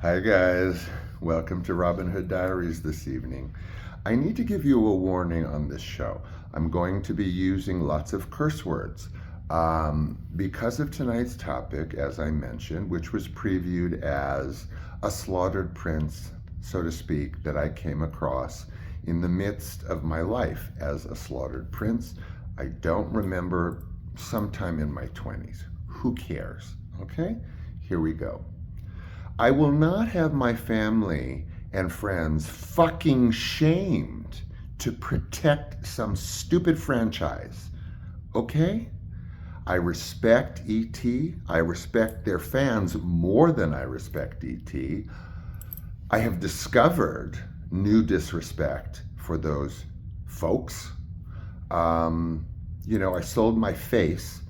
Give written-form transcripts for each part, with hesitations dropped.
Hi guys, welcome to Robin Hood Diaries this evening. I need to give you a warning on this show. I'm going to be using lots of curse words because of tonight's topic, as I mentioned, which was previewed as a slaughtered prince, so to speak, that I came across in the midst of my life as a slaughtered prince. I don't remember, sometime in my 20s. Who cares? Okay, here we go. I will not have my family and friends fucking shamed to protect some stupid franchise. Okay? I respect E.T. I respect their fans more than I respect E.T. I have discovered new disrespect for those folks. I sold my face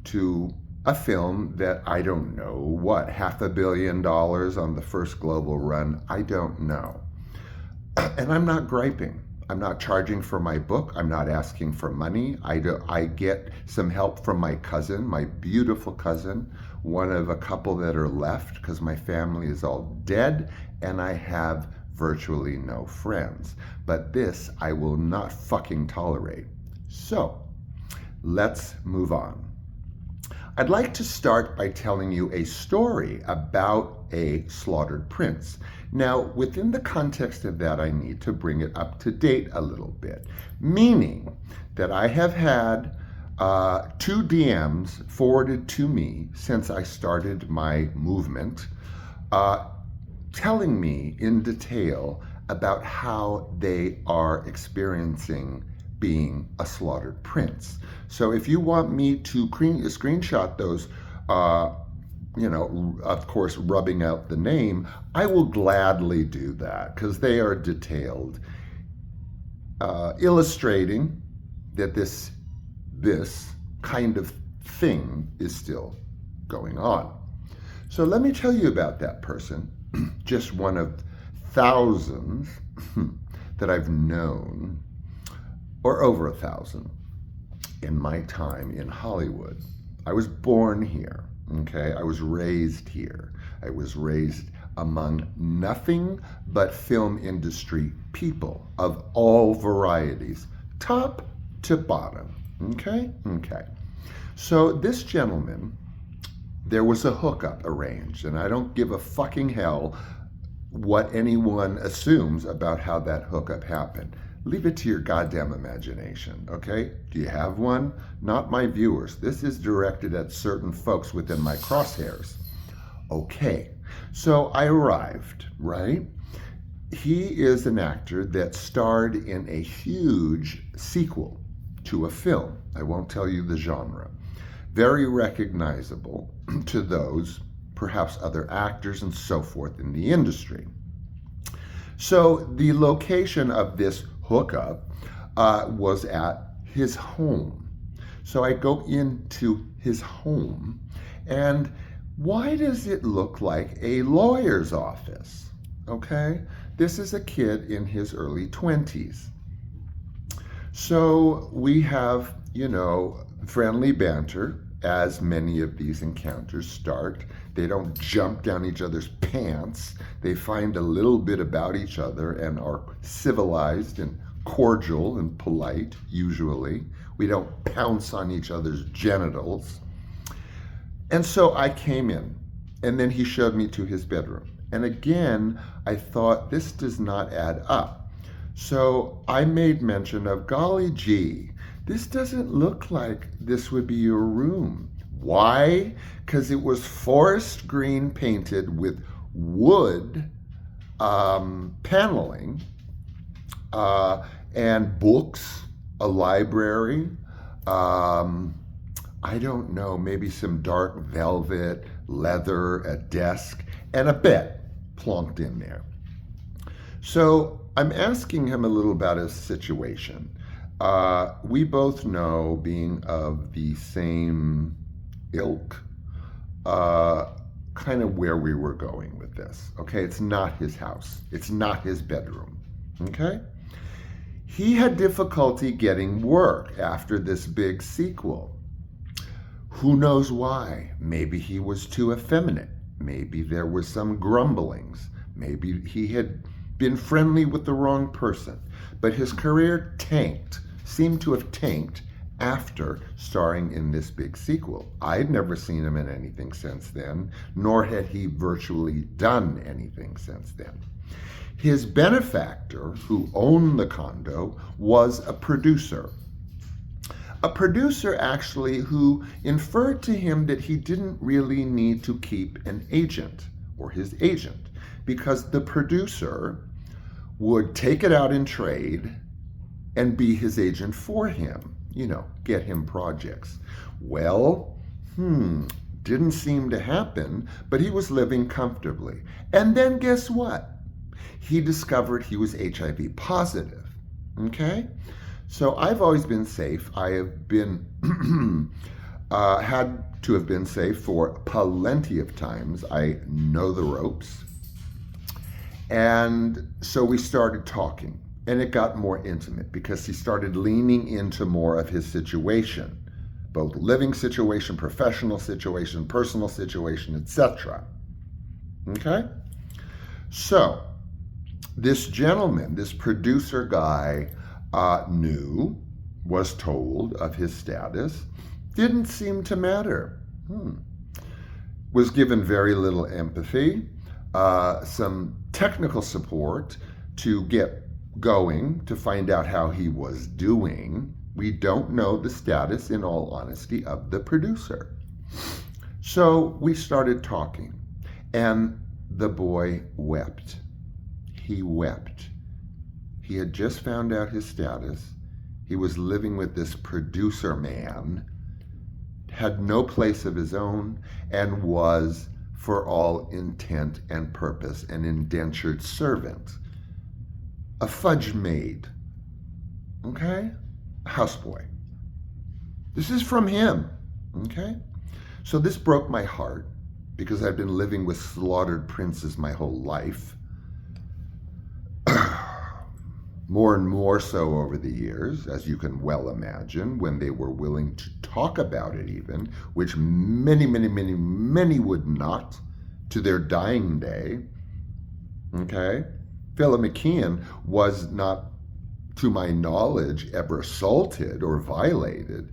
to a film that I don't know what, $500 million on the first global run. I don't know. And I'm not griping. I'm not charging for my book. I'm not asking for money. I get some help from my cousin, my beautiful cousin, one of a couple that are left because my family is all dead and I have virtually no friends. But this I will not fucking tolerate. So let's move on. I'd like to start by telling you a story about a slaughtered prince. Now, within the context of that, I need to bring it up to date a little bit, meaning that I have had 2 DMs forwarded to me since I started my movement, telling me in detail about how they are experiencing being a slaughtered prince. So if you want me to screenshot those, of course, rubbing out the name, I will gladly do that because they are detailed, illustrating that this kind of thing is still going on. So let me tell you about that person, just one of thousands that I've known, or over 1,000 in my time in Hollywood. I was born here, okay? I was raised here. I was raised among nothing but film industry people of all varieties, top to bottom, okay? Okay. So this gentleman, there was a hookup arranged, and I don't give a fucking hell what anyone assumes about how that hookup happened. Leave it to your goddamn imagination, okay? Do you have one? Not my viewers. This is directed at certain folks within my crosshairs. Okay, so I arrived, right? He is an actor that starred in a huge sequel to a film. I won't tell you the genre. Very recognizable to those, perhaps other actors and so forth in the industry. So the location of this hookup was at his home. So I go into his home, and why does it look like a lawyer's office? Okay, this is a kid in his early 20s. So we have, friendly banter, as many of these encounters start. They don't jump down each other's pants. They find a little bit about each other and are civilized and cordial and polite, usually. We don't pounce on each other's genitals. And so I came in, and then he showed me to his bedroom. And again, I thought, this does not add up. So I made mention of, golly gee, this doesn't look like this would be your room. Why? Because it was forest green painted with wood paneling and books, a library, I don't know, maybe some dark velvet, leather, a desk, and a bed plonked in there. So I'm asking him a little about his situation. We both know, being of the same ilk, kind of where we were going with this. Okay, it's not his house. It's not his bedroom. Okay? He had difficulty getting work after this big sequel. Who knows why? Maybe he was too effeminate. Maybe there was some grumblings. Maybe he had been friendly with the wrong person. But his career seemed to have tanked after starring in this big sequel. I'd never seen him in anything since then, nor had he virtually done anything since then. His benefactor, who owned the condo, was a producer. A producer, actually, who inferred to him that he didn't really need to keep an agent or his agent, because the producer would take it out in trade and be his agent for him, get him projects. Well, didn't seem to happen, but he was living comfortably. And then guess what? He discovered he was HIV positive, okay? So I've always been safe. I have been, had to have been safe for plenty of times. I know the ropes. And so we started talking, and it got more intimate because he started leaning into more of his situation, both living situation, professional situation, personal situation, etc. Okay? So this gentleman, this producer guy, was told of his status, didn't seem to matter. Was given very little empathy, some technical support to get going, to find out how he was doing. We don't know the status, in all honesty, of the producer. So we started talking, and the boy wept. He wept. He had just found out his status. He was living with this producer man, had no place of his own, and was, for all intent and purpose, an indentured servant, a fudge maid, okay? A houseboy. This is from him, okay? So this broke my heart because I've been living with slaughtered princes my whole life. More and more so over the years, as you can well imagine, when they were willing to talk about it even, which many, many, many, many would not to their dying day. Okay? Philip McKeon was not, to my knowledge, ever assaulted or violated,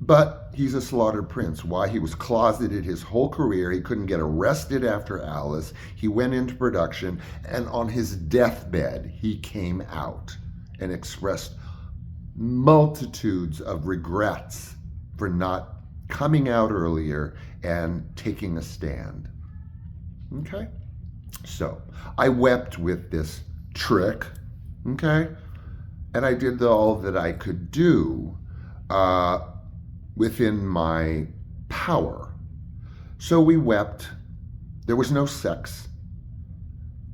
but he's a slaughtered prince. Why? He was closeted his whole career. He couldn't get arrested after Alice. He went into production, and on his deathbed, he came out and expressed multitudes of regrets for not coming out earlier and taking a stand. Okay? So I wept with this trick, okay? And I did all that I could do within my power. So we wept. There was no sex.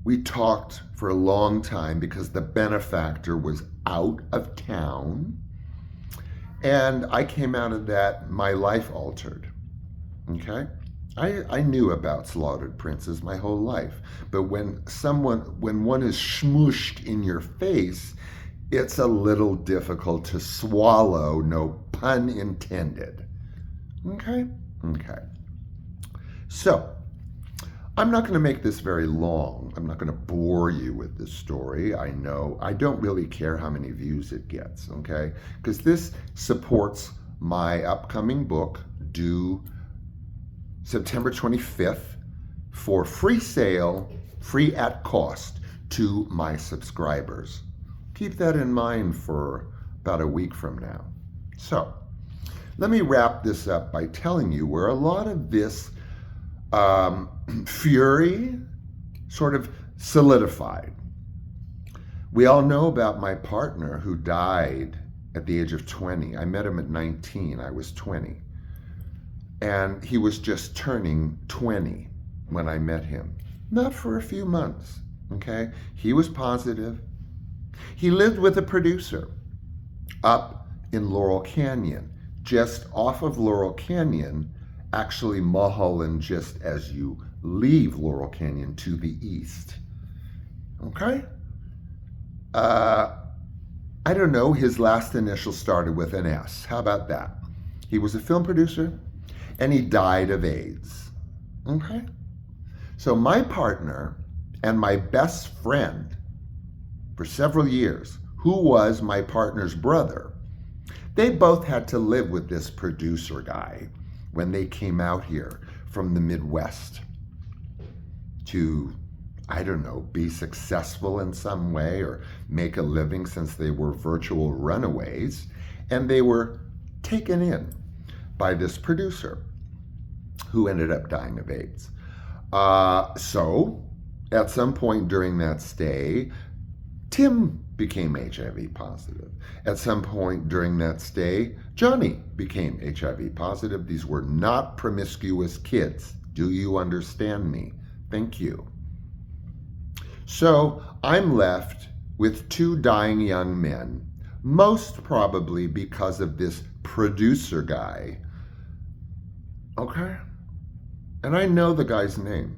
We talked for a long time because the benefactor was out of town. And I came out of that, my life altered, okay? I knew about slaughtered princes my whole life, but when one is smooshed in your face, it's a little difficult to swallow, no pun intended. Okay? Okay. So, I'm not going to make this very long. I'm not going to bore you with this story. I know. I don't really care how many views it gets, okay? Because this supports my upcoming book, due September 25th, for free sale, free at cost, to my subscribers. Keep that in mind for about a week from now. So, let me wrap this up by telling you where a lot of this fury sort of solidified. We all know about my partner who died at the age of 20. I met him at 19. I was 20. And he was just turning 20 when I met him. Not for a few months, okay? He was positive. He lived with a producer up in Laurel Canyon, just off of Laurel Canyon, actually Mulholland, just as you leave Laurel Canyon to the east. Okay? I don't know, his last initial started with an S. How about that? He was a film producer, and he died of AIDS. Okay? So my partner and my best friend for several years, who was my partner's brother, they both had to live with this producer guy when they came out here from the Midwest to, I don't know, be successful in some way or make a living, since they were virtual runaways, and they were taken in by this producer who ended up dying of AIDS. So at some point during that stay, Tim became HIV positive. At some point during that stay, Johnny became HIV positive. These were not promiscuous kids. Do you understand me? Thank you. So I'm left with two dying young men, most probably because of this producer guy. Okay? And I know the guy's name.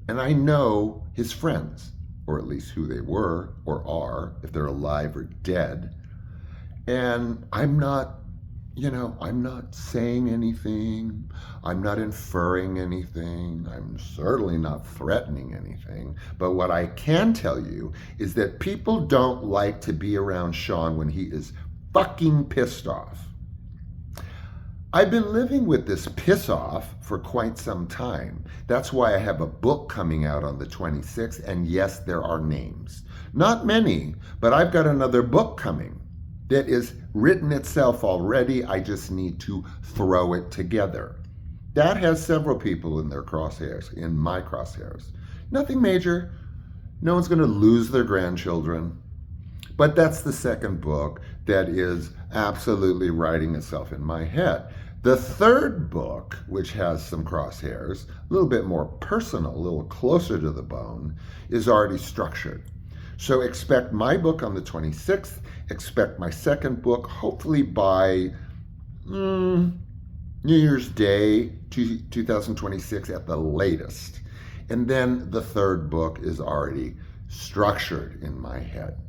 And I know his friends, or at least who they were or are, if they're alive or dead. And I'm not saying anything. I'm not inferring anything. I'm certainly not threatening anything. But what I can tell you is that people don't like to be around Sean when he is fucking pissed off. I've been living with this piss off for quite some time. That's why I have a book coming out on the 26th, and yes, there are names. Not many, but I've got another book coming that is written itself already. I just need to throw it together. That has several people in their crosshairs, in my crosshairs. Nothing major. No one's going to lose their grandchildren. But that's the second book that is absolutely writing itself in my head. The third book, which has some crosshairs, a little bit more personal, a little closer to the bone, is already structured. So expect my book on the 26th. Expect my second book, hopefully by New Year's Day 2026 at the latest. And then the third book is already structured in my head.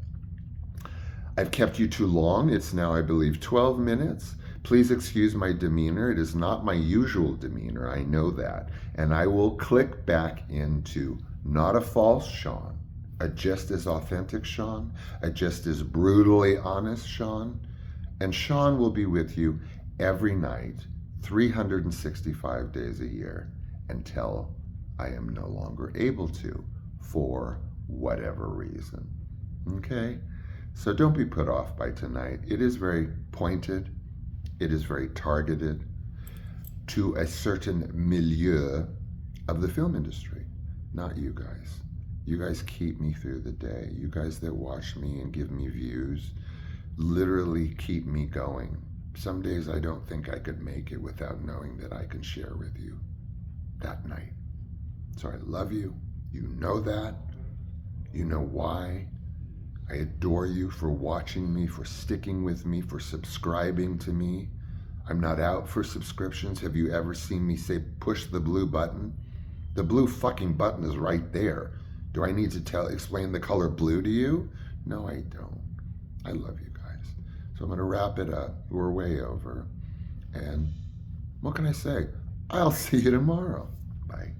I've kept you too long. It's now, I believe, 12 minutes. Please excuse my demeanor. It is not my usual demeanor. I know that. And I will click back into not a false Sean, a just as authentic Sean, a just as brutally honest Sean. And Sean will be with you every night, 365 days a year, until I am no longer able to, for whatever reason. Okay? So don't be put off by tonight. It is very pointed. It is very targeted to a certain milieu of the film industry, not you guys. You guys keep me through the day. You guys that watch me and give me views literally keep me going. Some days I don't think I could make it without knowing that I can share with you that night. So I love you. You know that. You know why. I adore you for watching me, for sticking with me, for subscribing to me. I'm not out for subscriptions. Have you ever seen me say, push the blue button? The blue fucking button is right there. Do I need to explain the color blue to you? No, I don't. I love you guys. So I'm going to wrap it up. We're way over. And what can I say? I'll see you tomorrow. Bye.